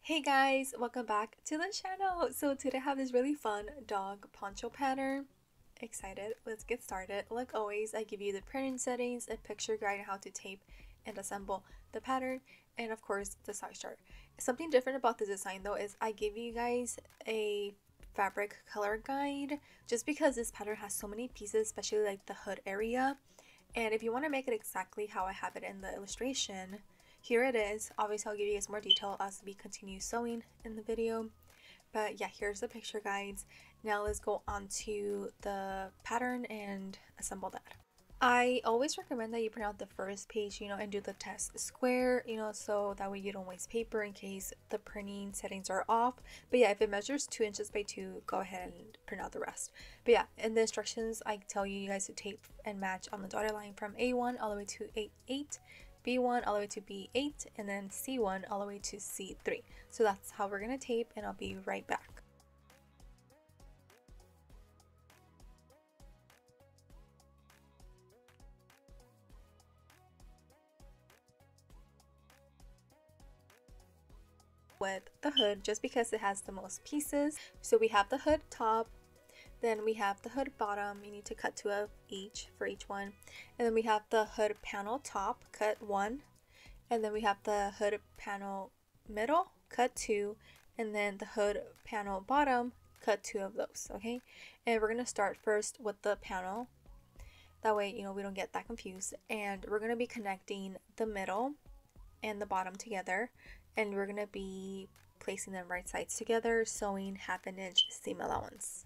Hey guys, welcome back to the channel. So today I have this really fun dog poncho pattern. Excited, let's get started. Like always, I give you the printing settings, a picture guide on how to tape and assemble the pattern, and of course the size chart. Something different about this design though is I give you guys a fabric color guide just because this pattern has so many pieces, especially like the hood area. And if you want to make it exactly how I have it in the illustration, here it is. Obviously I'll give you guys more detail as we continue sewing in the video, but yeah, here's the picture guides. Now let's go on to the pattern and assemble that. I always recommend that you print out the first page, and do the test square, so that way you don't waste paper in case the printing settings are off. But yeah, if it measures 2 inches by 2, go ahead and print out the rest. But yeah, in the instructions I tell you guys to tape and match on the dotted line from A1 all the way to A8, B1 all the way to B8, and then C1 all the way to C3. So that's how we're gonna tape, and I'll be right back. With the hood, just because it has the most pieces. So we have the hood top, then we have the hood bottom, you need to cut 2 of each for each one, and then we have the hood panel top, cut 1, and then we have the hood panel middle, cut 2, and then the hood panel bottom, cut 2 of those. Okay, and we're going to start first with the panel, that way we don't get that confused. And we're going to be connecting the middle and the bottom together, and we're going to be placing them right sides together, sewing 1/2 inch seam allowance.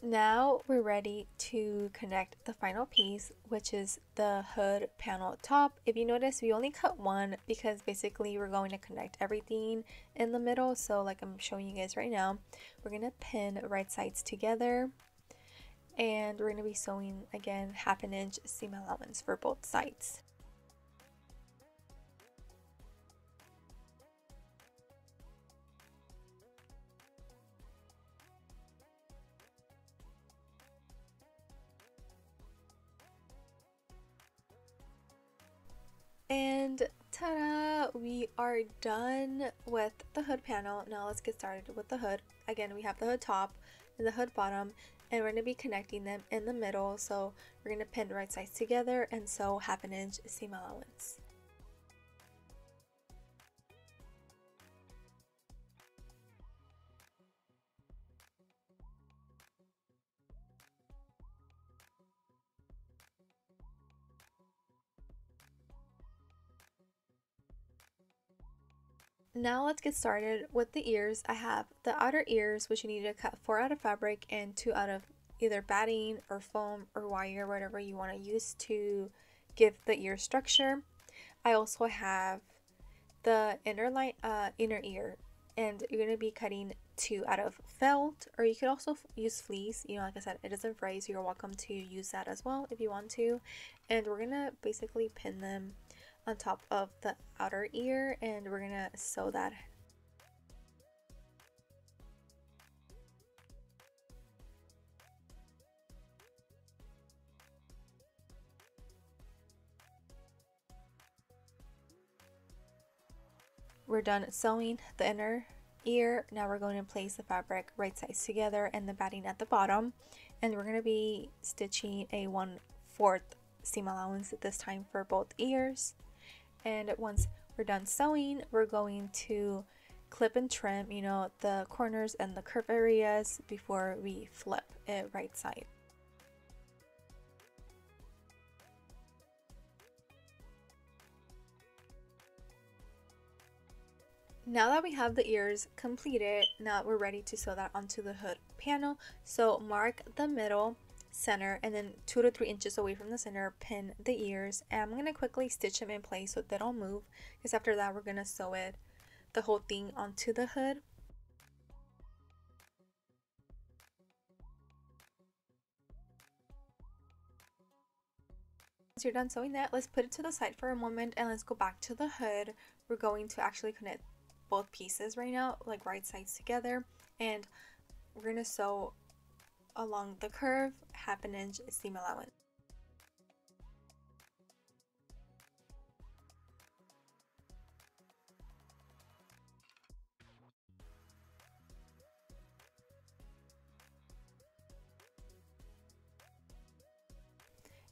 Now we're ready to connect the final piece, which is the hood panel top. If you notice, we only cut 1 because basically we're going to connect everything in the middle. So like I'm showing you guys right now, we're going to pin right sides together, and we're going to be sewing again 1/2 inch seam allowance for both sides. And ta-da! We are done with the hood panel. Now let's get started with the hood. Again, we have the hood top and the hood bottom, and we're going to be connecting them in the middle. So we're going to pin right sides together and sew 1/2 inch seam allowance. Now let's get started with the ears. I have the outer ears, which you need to cut 4 out of fabric and 2 out of either batting or foam or wire, whatever you want to use to give the ear structure. I also have the inner ear, and you're going to be cutting 2 out of felt, or you could also use fleece. Like I said, it doesn't fray, so you're welcome to use that as well if you want to. And we're going to basically pin them on top of the outer ear, and we're gonna sew that. We're done sewing the inner ear. Now we're going to place the fabric right sides together and the batting at the bottom, and we're going to be stitching a 1/4 seam allowance this time for both ears. And once we're done sewing, we're going to clip and trim, the corners and the curve areas before we flip it right side. Now that we have the ears completed, now we're ready to sew that onto the hood panel. So mark the middle, center, and then 2 to 3 inches away from the center, pin the ears, and I'm going to quickly stitch them in place so they don't move, because after that we're going to sew the whole thing onto the hood. Once you're done sewing that, let's put it to the side for a moment and let's go back to the hood. We're going to actually connect both pieces right now, like right sides together, and we're going to sew along the curve, 1/2 inch seam allowance.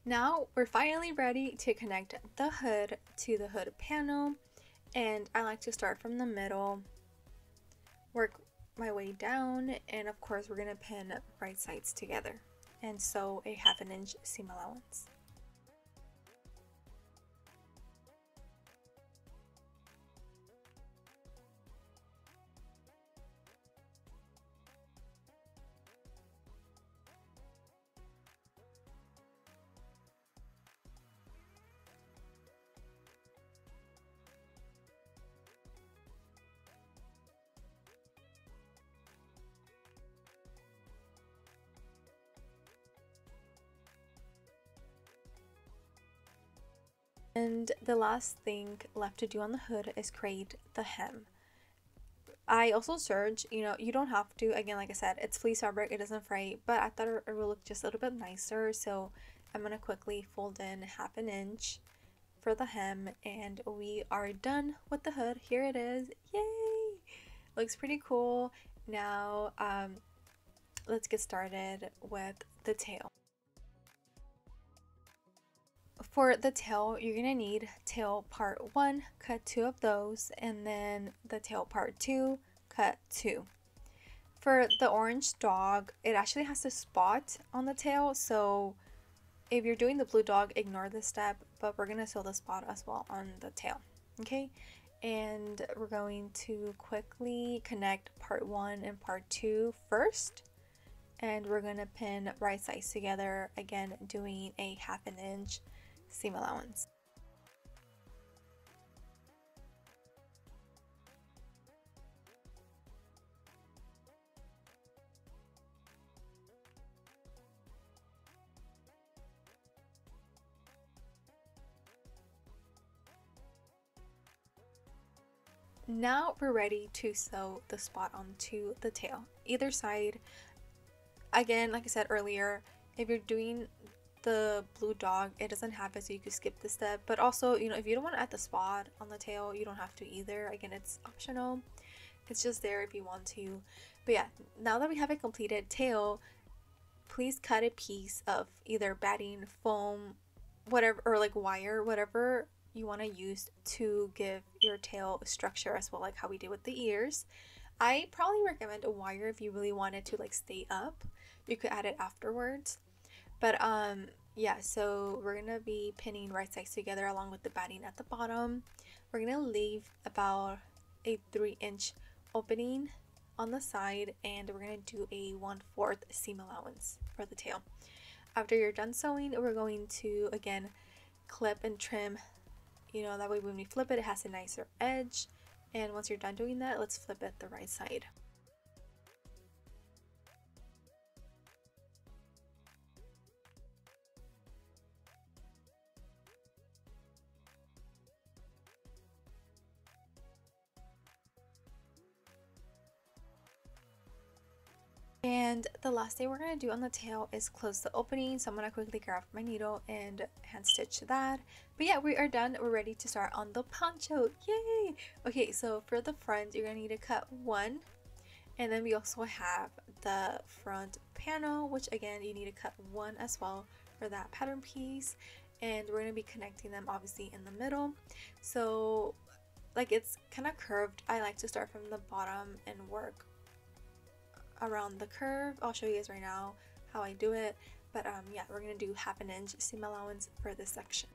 Now we're finally ready to connect the hood to the hood panel, and I like to start from the middle, work my way down, and of course we're going to pin right sides together and sew a 1/2 inch seam allowance. And the last thing left to do on the hood is create the hem. I also serged, you don't have to, again, like I said, it's fleece fabric, it doesn't fray, but I thought it would look just a little bit nicer, so I'm going to quickly fold in 1/2 inch for the hem, and we are done with the hood. Here it is. Yay! Looks pretty cool. Now, let's get started with the tail. For the tail, you're gonna need tail part 1, cut 2 of those, and then the tail part 2, cut 2. For the orange dog, it actually has a spot on the tail, so if you're doing the blue dog, ignore this step, but we're gonna sew the spot as well on the tail, okay? And we're going to quickly connect part 1 and part 2 first, and we're gonna pin right sides together, again doing a 1/2 inch seam allowance. Now we're ready to sew the spot onto the tail, either side. Again, like I said earlier, if you're doing the blue dog, it doesn't have it, so you could skip this step. But also, if you don't want to add the spot on the tail, you don't have to either. Again, it's optional. It's just there if you want to. But yeah, now that we have a completed tail, please cut a piece of either batting, foam, whatever, or like wire, whatever you want to use to give your tail structure as well, like how we did with the ears. I probably recommend a wire if you really wanted to like stay up. You could add it afterwards. But yeah, so we're gonna be pinning right sides together along with the batting at the bottom. We're gonna leave about a 3-inch opening on the side, and we're gonna do a 1/4 seam allowance for the tail. After you're done sewing, we're going to again clip and trim, that way when we flip it, it has a nicer edge. And once you're done doing that, let's flip it the right side. And the last thing we're going to do on the tail is close the opening, so I'm going to quickly grab my needle and hand stitch that. But yeah, we are done. We're ready to start on the poncho. Yay! Okay, so for the front, you're going to need to cut 1, and then we also have the front panel, which again, you need to cut 1 as well for that pattern piece. And we're going to be connecting them obviously in the middle. So like it's kind of curved. I like to start from the bottom and work around the curve. I'll show you guys right now how I do it, but yeah, we're gonna do 1/2 inch seam allowance for this section.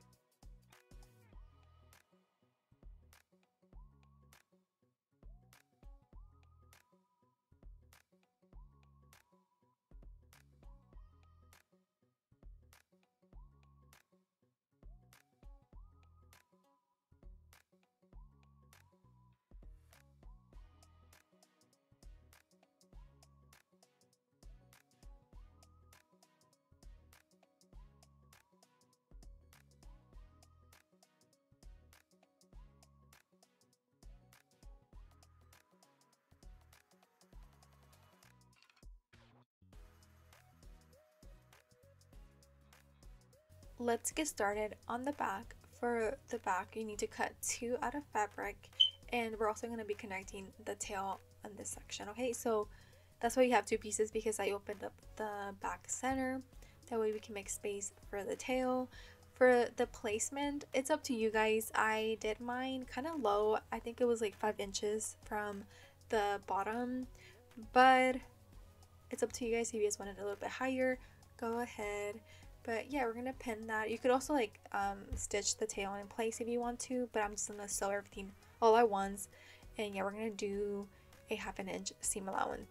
let's get started on the back. For the back, you need to cut 2 out of fabric, and we're also going to be connecting the tail on this section. Okay, so that's why you have 2 pieces, because I opened up the back center. That way we can make space for the tail. For the placement, it's up to you guys. I did mine kind of low. I think it was like 5 inches from the bottom, but it's up to you guys. If you guys want it a little bit higher, go ahead. But yeah, we're gonna pin that. You could also like stitch the tail in place if you want to, but I'm just gonna sew everything all at once. And yeah, we're gonna do a 1/2 inch seam allowance.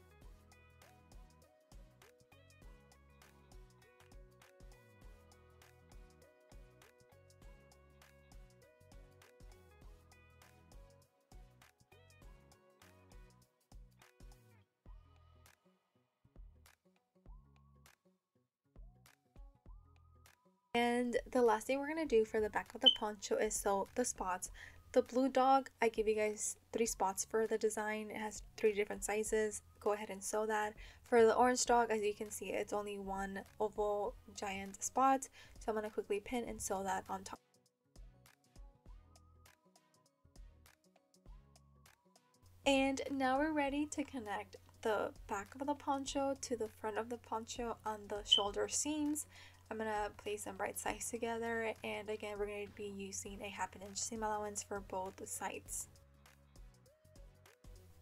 And the last thing we're gonna do for the back of the poncho is sew the spots. The blue dog, I give you guys 3 spots for the design. It has 3 different sizes. Go ahead and sew that. For the orange dog, as you can see, it's only 1 oval giant spot. So I'm gonna quickly pin and sew that on top. And now we're ready to connect the back of the poncho to the front of the poncho on the shoulder seams. I'm gonna place them right sides together, and again we're going to be using a 1/2 inch seam allowance for both sides.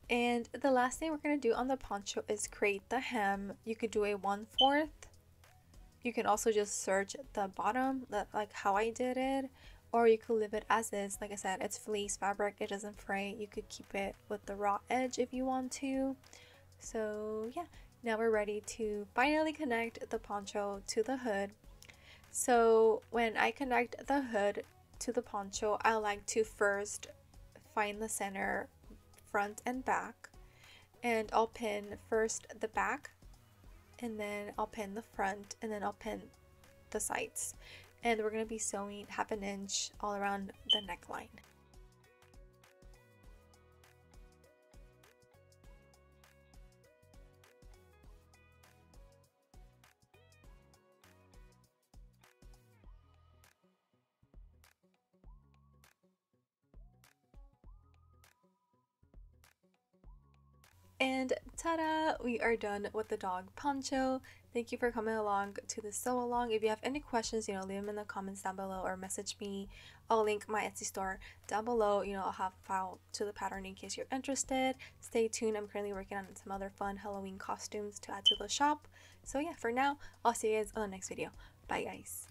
And the last thing we're going to do on the poncho is create the hem. You could do a 1/4. You can also just serge the bottom, like how I did it, or you could leave it as is. Like I said, it's fleece fabric, it doesn't fray. You could keep it with the raw edge if you want to. So yeah, now we're ready to finally connect the poncho to the hood. So when I connect the hood to the poncho, I like to first find the center, front and back, and I'll pin first the back, and then I'll pin the front, and then I'll pin the sides. And we're going to be sewing 1/2 inch all around the neckline. And ta-da! We are done with the dog poncho. Thank you for coming along to the sew along. If you have any questions, leave them in the comments down below or message me. I'll link my Etsy store down below. I'll have a file to the pattern in case you're interested. Stay tuned. I'm currently working on some other fun Halloween costumes to add to the shop. So yeah, for now, I'll see you guys on the next video. Bye guys.